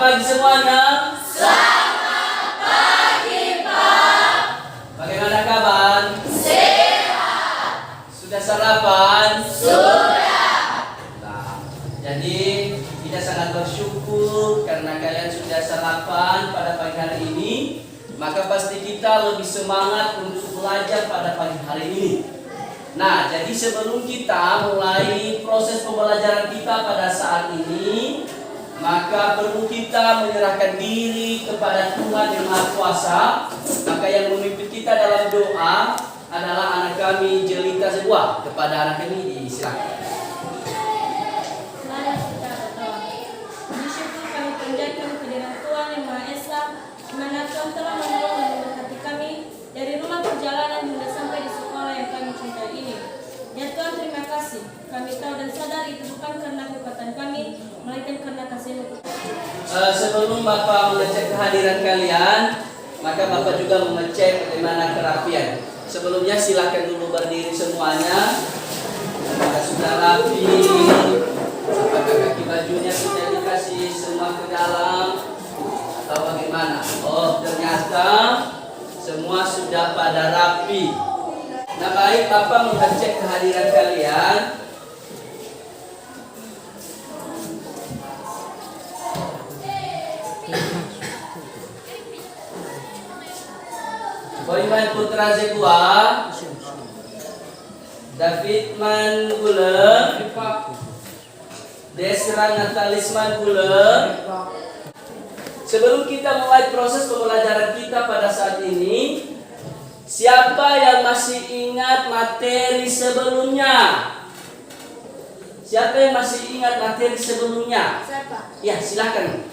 pagi semuanya. Selamat pagi, Pak. Bagaimana kabar? Sehat. Sudah sarapan? Sudah. Nah, jadi kita sangat bersyukur karena kalian sudah sarapan pada pagi hari ini. Maka pasti kita lebih semangat untuk belajar pada pagi hari ini. Nah, jadi sebelum kita mulai proses pembelajaran kita pada saat ini, maka perlu kita menyerahkan diri kepada Tuhan yang Maha Kuasa. Maka yang memimpin kita dalam doa adalah anak kami Jelita Sebuah. Kepada anak kami disilakan. Mari kita berdoa. Bersyukur kami panjatkan kehadiran Tuhan yang Maha Esa, di mana Tuhan telah menolong dan memberkati kami dari rumah perjalanan hingga sampai di sekolah yang kami cintai ini. Ya Tuhan, terima kasih. Kami tahu dan sadar itu bukan karena kekuatan kami, melainkan karena kasih-Mu. Sebelum Bapak mengecek kehadiran kalian, maka Bapak juga mengecek bagaimana kerapian. Sebelumnya silakan dulu berdiri semuanya. Apakah sudah rapi? Apakah kaki bajunya sudah dikasih semua ke dalam? Atau bagaimana? Oh, ternyata semua sudah pada rapi. Nah, baik, Bapak mengecek kehadiran kalian. Boyman Putra Zegua, David Manggule, Desra Natalisman Gule. Sebelum kita mulai proses pembelajaran kita pada saat ini, siapa yang masih ingat materi sebelumnya? Siapa yang masih ingat materi sebelumnya? Siapa? Ya, silakan.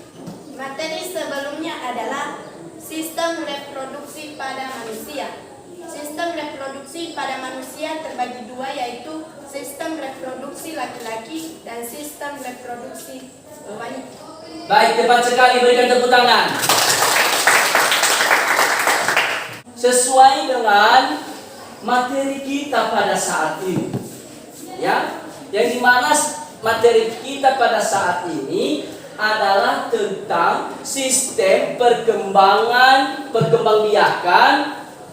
Materi sebelumnya adalah sistem reproduksi pada manusia. Sistem reproduksi pada manusia terbagi dua, yaitu sistem reproduksi laki-laki dan sistem reproduksi wanita. Baik, tepat sekali, berikan tepuk tangan. Sesuai dengan materi kita pada saat ini, ya, yang dimana materi kita pada saat ini adalah tentang sistem perkembangbiakan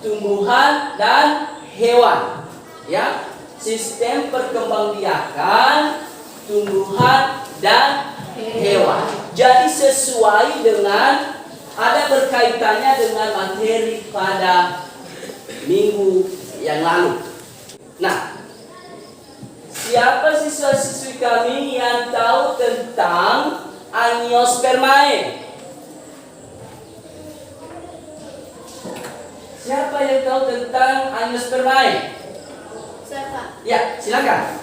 tumbuhan dan hewan, ya, sistem perkembangbiakan tumbuhan dan hewan. Jadi sesuai dengan ada berkaitannya dengan materi pada minggu yang lalu. Nah, siapa siswa-siswi kami yang tahu tentang Angiospermae? Siapa yang tahu tentang Angiospermae? Siapa? Ya, silakan.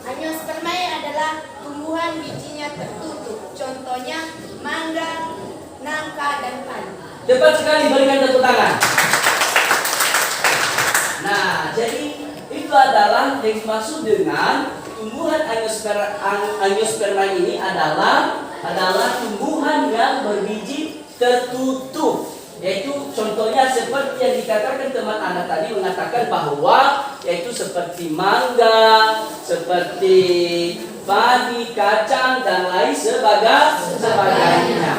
Angiospermae adalah tumbuhan bijinya tertutup. Contohnya mangga, nangka, dan padi. Tepat sekali, berikan tepuk tangan. Nah, jadi itu adalah yang dimaksud dengan tumbuhan Angiospermae ini adalah tumbuhan yang berbiji tertutup. Yaitu contohnya seperti yang dikatakan teman Anda tadi, mengatakan bahwa yaitu seperti mangga, seperti padi, kacang, dan lain sebagainya.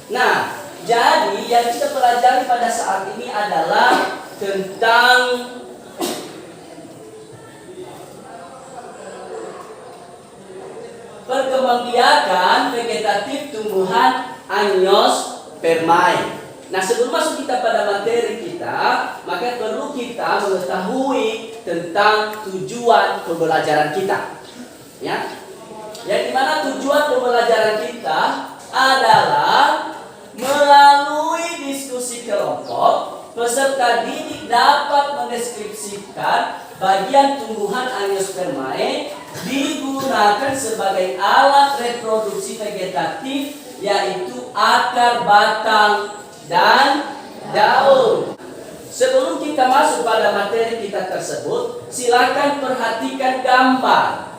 Nah, jadi yang kita pelajari pada saat ini adalah tentang perkembangbiakan vegetatif tumbuhan Angiospermae. Nah, sebelum masuk kita pada materi kita, maka perlu kita mengetahui tentang tujuan pembelajaran kita. Ya, yang dimana tujuan pembelajaran kita adalah melalui diskusi kelompok, peserta didik dapat mendeskripsikan bagian tumbuhan Angiospermae digunakan sebagai alat reproduksi vegetatif, yaitu akar, batang, dan daun. Sebelum kita masuk pada materi kita tersebut, silakan perhatikan gambar.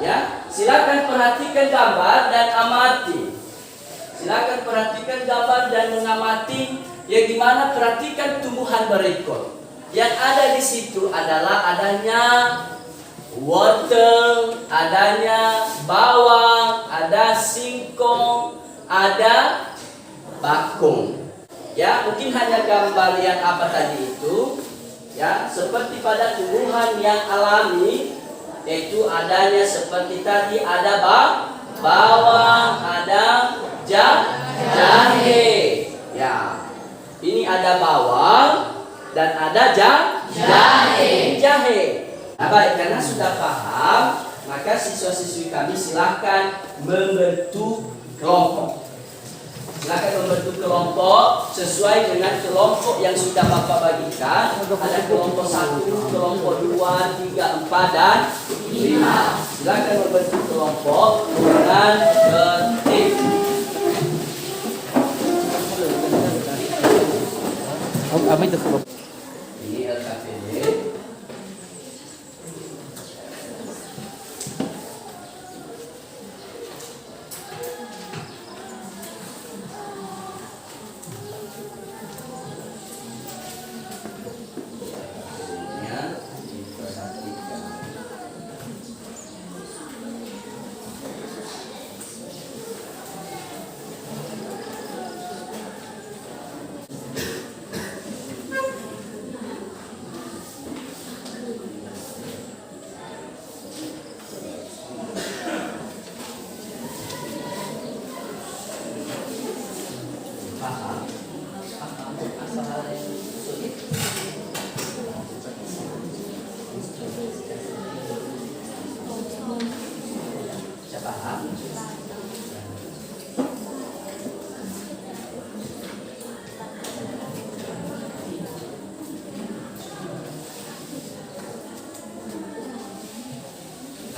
Ya, silakan perhatikan gambar dan amati. Silakan perhatikan gambar dan mengamati, yang dimana perhatikan tumbuhan berikut. Yang ada di situ adalah adanya wortel, adanya bawang, bakung. Ya, mungkin hanya gambar yang apa tadi itu. Ya, seperti pada tumbuhan yang alami, yaitu adanya seperti tadi ada bawang, ada jahe. Ya, ini ada bawang dan ada jahe. Nah, baik, karena sudah paham, maka siswa-siswi kami silakan membentuk kelompok. Silakan membentuk kelompok sesuai dengan kelompok yang sudah Bapak bagikan. Ada kelompok 1, kelompok 2, 3, 4, dan 5. Silakan membentuk kelompok dengan tertib. Ini LKPD.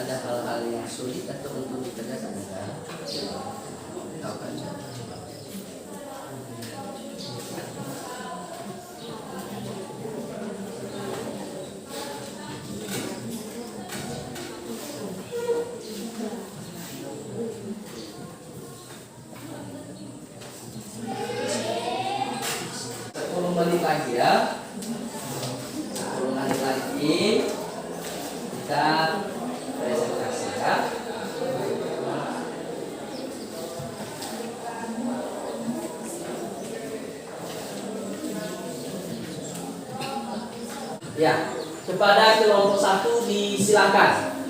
Ada hal-hal yang sulit atau untuk dikerjakan enggak? Tahu kan? Menit lagi ya, 10 menit lagi kita presentasi ya. Ya, kepada kelompok 1 disilakan.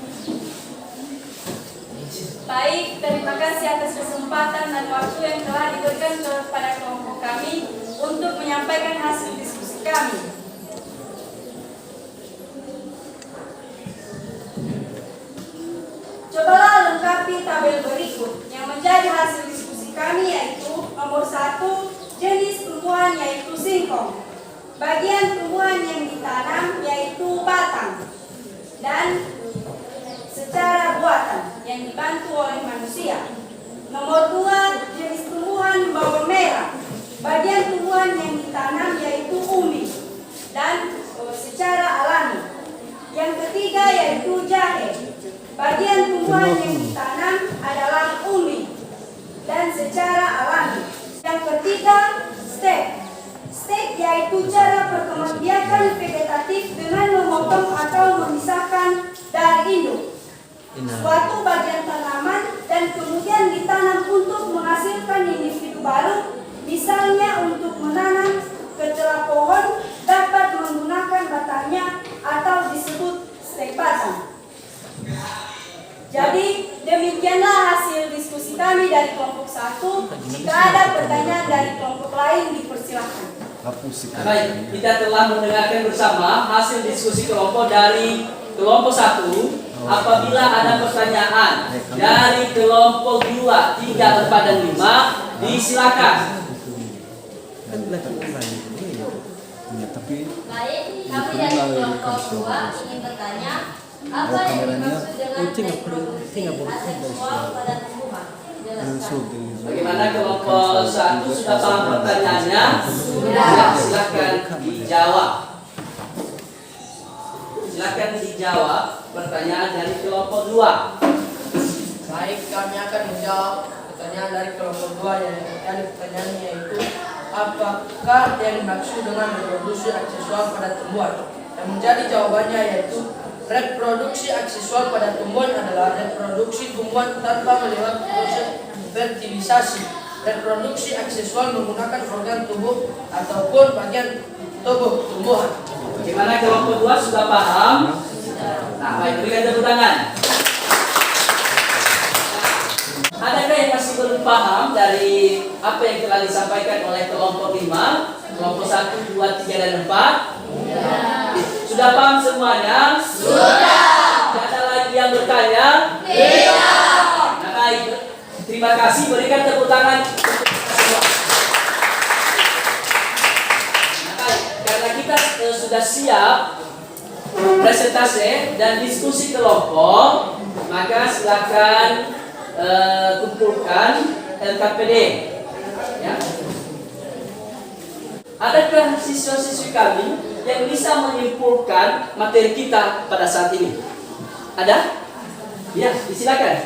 Baik, terima kasih atas kesempatan dan waktu yang telah diberikan kepada kelompok kami untuk menyampaikan hasil diskusi kami. Cobalah lengkapi tabel berikut yang menjadi hasil diskusi kami, yaitu nomor 1, jenis tumbuhan yaitu singkong, bagian tumbuhan yang ditanam yaitu batang, dan secara buatan yang dibantu oleh manusia. Nomor 2, jenis tumbuhan bawang merah, bagian tumbuhan yang ditanam yaitu umbi dan secara alami. Yang ketiga yaitu jahe, bagian tumbuhan yang ditanam adalah umbi dan secara alami. Yang ketiga, stek. Stek yaitu cara perkembangbiakan vegetatif dengan memotong atau memisahkan dari induk suatu bagian tanaman dan kemudian ditanam untuk menghasilkan individu baru. Misalnya untuk menanam kecela pohon dapat menggunakan batangnya atau disebut stek batang. Jadi demikianlah hasil diskusi kami dari kelompok 1. Jika ada pertanyaan dari kelompok lain dipersilakan. Baik, kita telah mendengarkan bersama hasil diskusi kelompok dari kelompok 1. Apabila ada pertanyaan dari kelompok 2, 3, 4, dan 5, disilakan. Baik, kami dari kelompok 2 ingin bertanya, apa yang dimaksud dengan reproduksi aseksual pada tumbuhan? Jelaskan. Bagaimana kelompok 1 sudah paham pertanyaannya? Sudah. Silakan dijawab. Silakan dijawab pertanyaan dari kelompok 2. Baik, kami akan menjawab pertanyaan dari kelompok 2 yang pertanyaannya yaitu apakah yang dimaksud dengan reproduksi aksesual pada tumbuhan? Yang menjadi jawabannya yaitu reproduksi aksesual pada tumbuhan adalah reproduksi tumbuhan tanpa melewati proses fertilisasi reproduksi seksual menggunakan organ tubuh ataupun bagian tubuh tumbuhan. Bagaimana kelompok 2 sudah paham? Nah, baik, berikan tepuk tangan. Adakah yang masih belum paham dari apa yang telah disampaikan oleh kelompok 5? Kelompok 1, 2, 3, dan 4? Sudah paham semuanya? Sudah. Tidak ada lagi yang bertanya? Tidak. Nah, baik. Terima kasih, berikan tepuk tangan. Nah, baik. Karena kita sudah siap presentasi dan diskusi kelompok, maka silakan kumpulkan LKPD. Ya. Adakah siswa-siswi kami yang bisa menyimpulkan materi kita pada saat ini? Ada? Ya, silakan.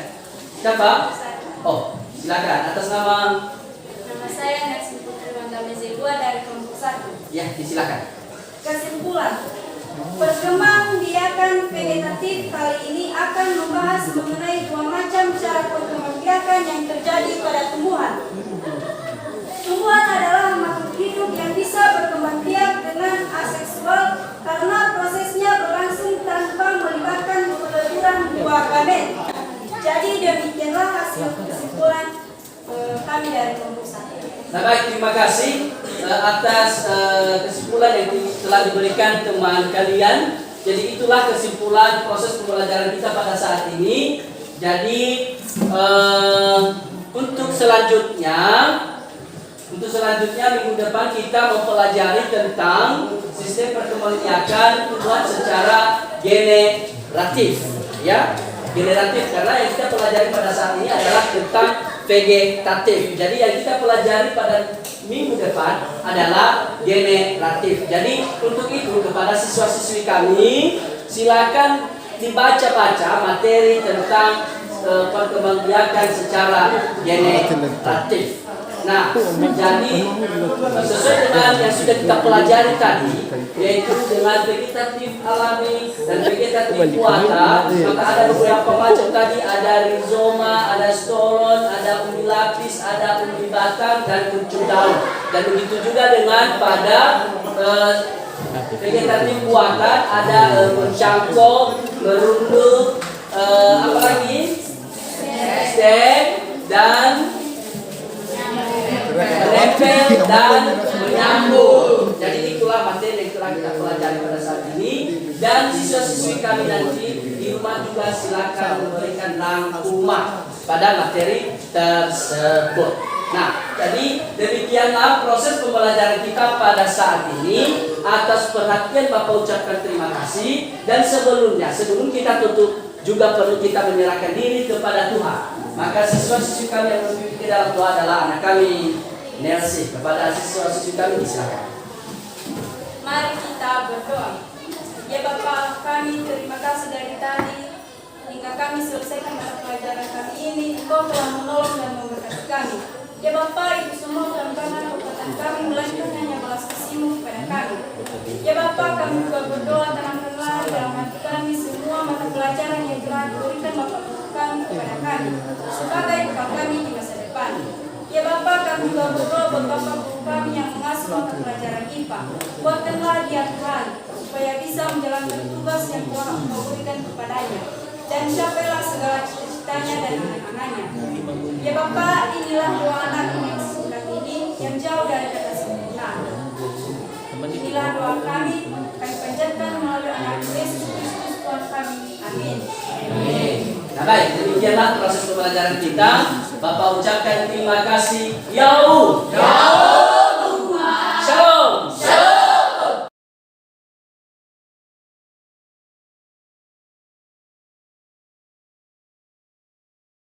Siapa? Oh, silakan. Atas nama? Nama saya Nelson Putri Mantamese 2 dari kelompok 1. Ya, silakan. Kesimpulan, perkembangbiakan vegetatif kali ini akan membahas mengenai 2 macam cara perkembangbiakan yang terjadi pada tumbuhan. Tumbuhan adalah makhluk hidup yang bisa berkembang biak dengan aseksual karena prosesnya berlangsung tanpa melibatkan peleburan buah gamet. Jadi demikianlah hasil kesimpulan kami dari kelompok 1. Nah, baik, terima kasih atas kesimpulan yang telah diberikan teman kalian. Jadi itulah kesimpulan proses pembelajaran kita pada saat ini. Jadi untuk selanjutnya minggu depan kita mempelajari tentang sistem perkembangbiakan tumbuhan secara generatif, ya. Generatif karena yang kita pelajari pada saat ini adalah tentang vegetatif. Jadi yang kita pelajari pada minggu depan adalah generatif. Jadi untuk itu kepada siswa-siswi kami silakan dibaca-baca materi tentang perkembangbiakan secara generatif. Nah, jadi sesuai dengan yang sudah kita pelajari tadi, yaitu dengan vegetatif alami dan vegetatif buatan, maka ada beberapa macam tadi, ada rizoma, ada stolon, ada umbi lapis, ada umbi batang, dan kuncup daun. Dan begitu juga dengan pada vegetatif buatan, ada mencangkok, merunduk, apa lagi? Stem, dan menempel dan menyambung. Jadi itulah materi yang telah kita pelajari pada saat ini. Dan siswa-siswi kami nanti di rumah juga silakan memberikan rangkuman pada materi tersebut. Nah, jadi demikianlah proses pembelajaran kita pada saat ini. Atas perhatian Bapak ucapkan terima kasih. Dan sebelum kita tutup juga perlu kita menyerahkan diri kepada Tuhan. Maka siswa-siswi kami yang memimpin di dalam doa adalah anak kami Nelsi. Kepada siswa-siswi kami silakan. Mari kita berdoa. Ya Bapa, kami terima kasih dari tadi hingga kami selesaikan mata pelajaran kami ini. Engkau telah menolong dan memberkati kami. Ya Bapa, itu semua bukan karena kekuatan kami, melainkan hanya belas kasih-Mu kepada kami. Ya Bapa, kami juga berdoa tanamkanlah dalam hati kami semua mata pelajaran yang telah diberikan Bapa kami kepada kami sebagai bekal kami di masa depan. Ya Bapa, kami juga berdoa buat Bapak guru kami yang mengasuh mata pelajaran IPA. Kuatkanlah dia Tuhan, supaya bisa menjalankan tugas yang telah Engkau berikan kepadanya. Dan capailah segala cita-citanya dan anak-anaknya. Ya Bapa, inilah doa anak yang sebelah ini yang jauh dari kata sempurna. Inilah doa kami panjatkan melalui anak Yesus Kristus Tuhan kami. Amin. Amin. Nah, baik, demikianlah proses pembelajaran kita. Bapak ucapkan terima kasih. Yau.